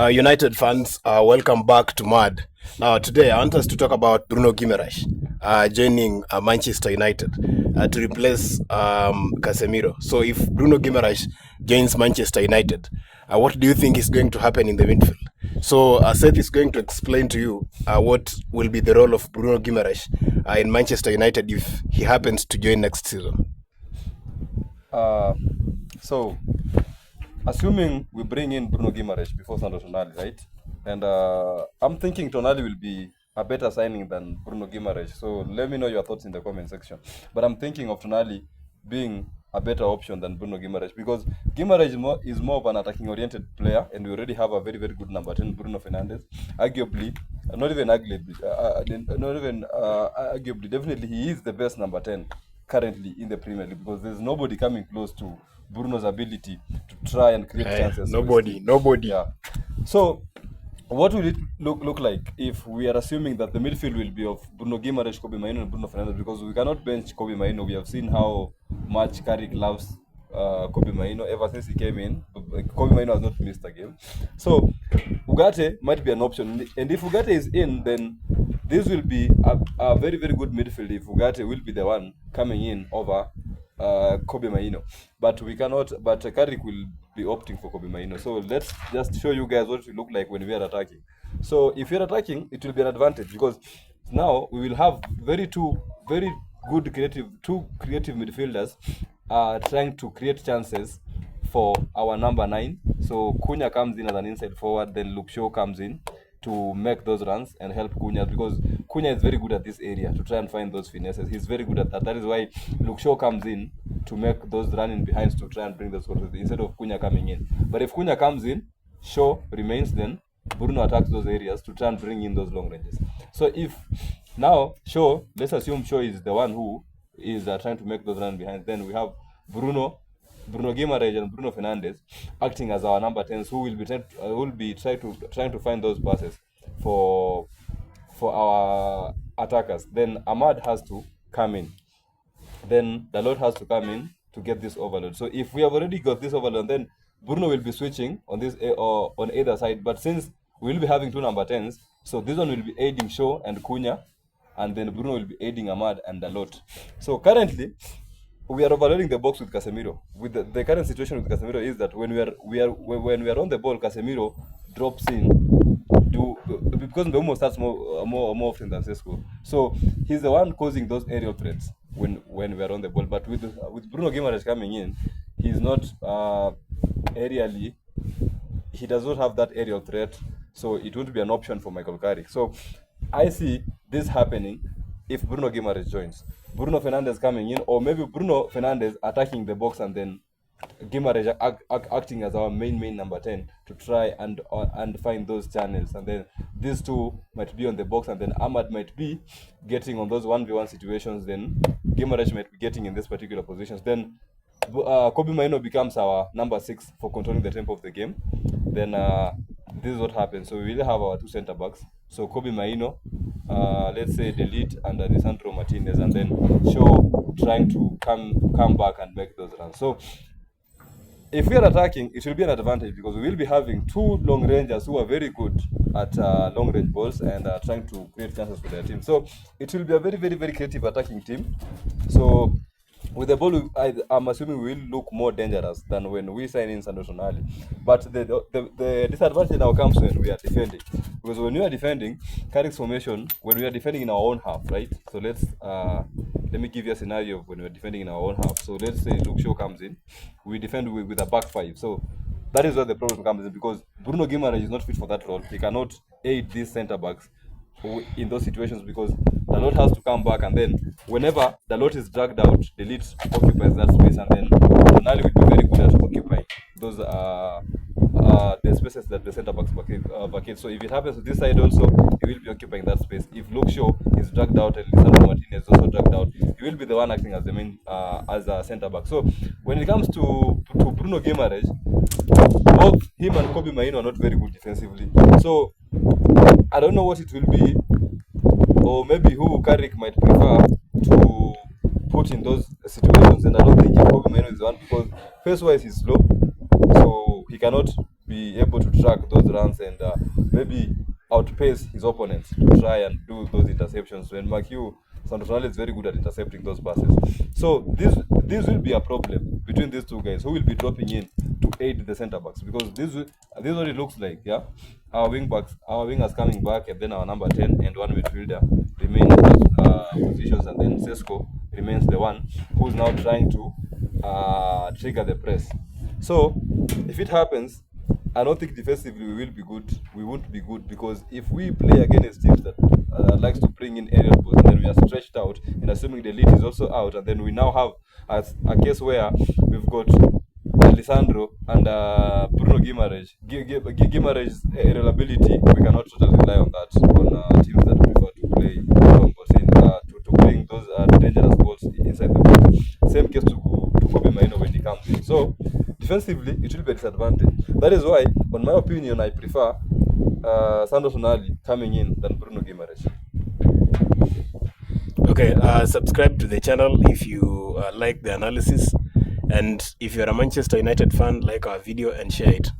United fans, welcome back to MUD. Now, today I want us to talk about Bruno Gumaraes joining Manchester United to replace Casemiro. So, if Bruno Gumaraes joins Manchester United, what do you think is going to happen in the midfield? So, Seth is going to explain to you what will be the role of Bruno Gumaraes in Manchester United if he happens to join next season. So, assuming we bring in Bruno Gumaraes before Sandro Tonali, right? And I'm thinking Tonali will be a better signing than Bruno Gumaraes. So let me know your thoughts in the comment section. But I'm thinking of Tonali being a better option than Bruno Gumaraes because Gumaraes is more of an attacking-oriented player, and we already have a very, very good number 10, Bruno Fernandes. Arguably, definitely he is the best number 10 currently in the Premier League because there's nobody coming close to Bruno's ability to try and create chances. Nobody. Yeah. So, what will it look like if we are assuming that the midfield will be of Bruno Gumaraes, Kobbie Mainoo, and Bruno Fernandes? Because we cannot bench Kobbie Mainoo. We have seen how much Carrick loves Kobbie Mainoo ever since he came in. Kobbie Mainoo has not missed a game. So, Ugarte might be an option. And if Ugarte is in, then this will be a very, very good midfield if Ugarte will be the one coming in over Kobbie Mainoo. But Carrick will be opting for Kobbie Mainoo. So let's just show you guys what it will look like when we are attacking. So if you're attacking, it will be an advantage because now we will have two creative midfielders trying to create chances for our number 9. So Cunha comes in as an inside forward, then Luke Shaw comes in to make those runs and help Cunha because Cunha is very good at this area to try and find those finesses. He's very good at that. That is why Luke Shaw comes in to make those running behinds to try and bring the score instead of Cunha coming in. But if Cunha comes in, Shaw remains, then Bruno attacks those areas to try and bring in those long ranges. So if now Shaw, let's assume Shaw is the one who is trying to make those run behinds, then we have Bruno Gumaraes and Bruno Fernandes acting as our number 10s who will be trying to find those passes for our attackers. Then Ahmad has to come in. Then Dalot has to come in to get this overload. So if we have already got this overload, then Bruno will be switching on this or on either side. But since we will be having two number 10s, so this one will be aiding Shaw and Cunha, and then Bruno will be aiding Ahmad and Dalot. So currently, we are overloading the box with Casemiro. With the current situation with Casemiro is that when we are on the ball, Casemiro drops in because Mbeumo starts more often than Sesko. So he's the one causing those aerial threats when we are on the ball. But with Bruno Gumaraes coming in, he's not aerially. He does not have that aerial threat, so it won't be an option for Michael Carrick. So I see this happening if Bruno Gumaraes joins. Bruno Fernandes coming in, or maybe Bruno Fernandes attacking the box and then Gumaraes acting as our main number 10 to try and find those channels. And then these two might be on the box, and then Ahmad might be getting on those 1v1 situations. Then Gumaraes might be getting in this particular positions. Then Kobbie Mainoo becomes our number 6 for controlling the tempo of the game. Then this is what happens. So we will have our two center backs. So Kobbie Mainoo, let's say Delete and Lisandro Martinez, and then Shaw trying to come back and make those runs. So if we are attacking, it will be an advantage because we will be having two long rangers who are very good at long range balls and trying to create chances for their team. So it will be a very, very, very creative attacking team. So with the ball, I'm assuming we will look more dangerous than when we sign in Sandro Tonali. But the disadvantage now comes when we are defending. Because when we are defending, Carrick's formation, when we are defending in our own half, right? So let me give you a scenario when we're defending in our own half. So let's say Luke Shaw comes in, we defend with a back 5. So that is where the problem comes in because Bruno Gumaraes is not fit for that role. He cannot aid these centre backs in those situations because Dalot has to come back, and then whenever Dalot is dragged out, Delete occupies that space, and then Tonali will be very good at occupying those the spaces that the centre backs vacate. So if it happens to this side also, he will be occupying that space. If Luke Shaw is dragged out and Lisandro Martinez is also dragged out, he will be the one acting as the main as a centre back. So when it comes to Bruno Gumaraes, both him and Kobbie Mainoo are not very good defensively. So I don't know what it will be, or maybe who Carrick might prefer to put in those situations. And I don't think Kobbie Mainoo is the one because pace-wise he's slow, so he cannot be able to track those runs and maybe outpace his opponents to try and do those interceptions. When McHugh, Santos Ronaldo is very good at intercepting those passes. So this will be a problem between these two guys who will be dropping in to aid the centre backs, because this is what it looks like. Yeah, our wingers coming back, and then our number 10 and one midfielder remain in those positions, and then Sesko remains the one who's now trying to trigger the press. So if it happens, I don't think defensively we will be good. We won't be good, because if we play against teams that likes to bring in aerial balls, and then we are stretched out, and assuming the lead is also out, and then we now have a case where we've got Alessandro and Bruno Gumaraes. Gumaraes' aerial ability, we cannot totally rely on that on teams that prefer to play long balls to bring those dangerous balls inside the box. Same case to Kobe Maino when he comes in. So defensively, it will be a disadvantage. That is why, on my opinion, I prefer Santos Ronaldo coming in than Bruno Gumaraes. Okay, subscribe to the channel if you like the analysis, and if you're a Manchester United fan, like our video and share it.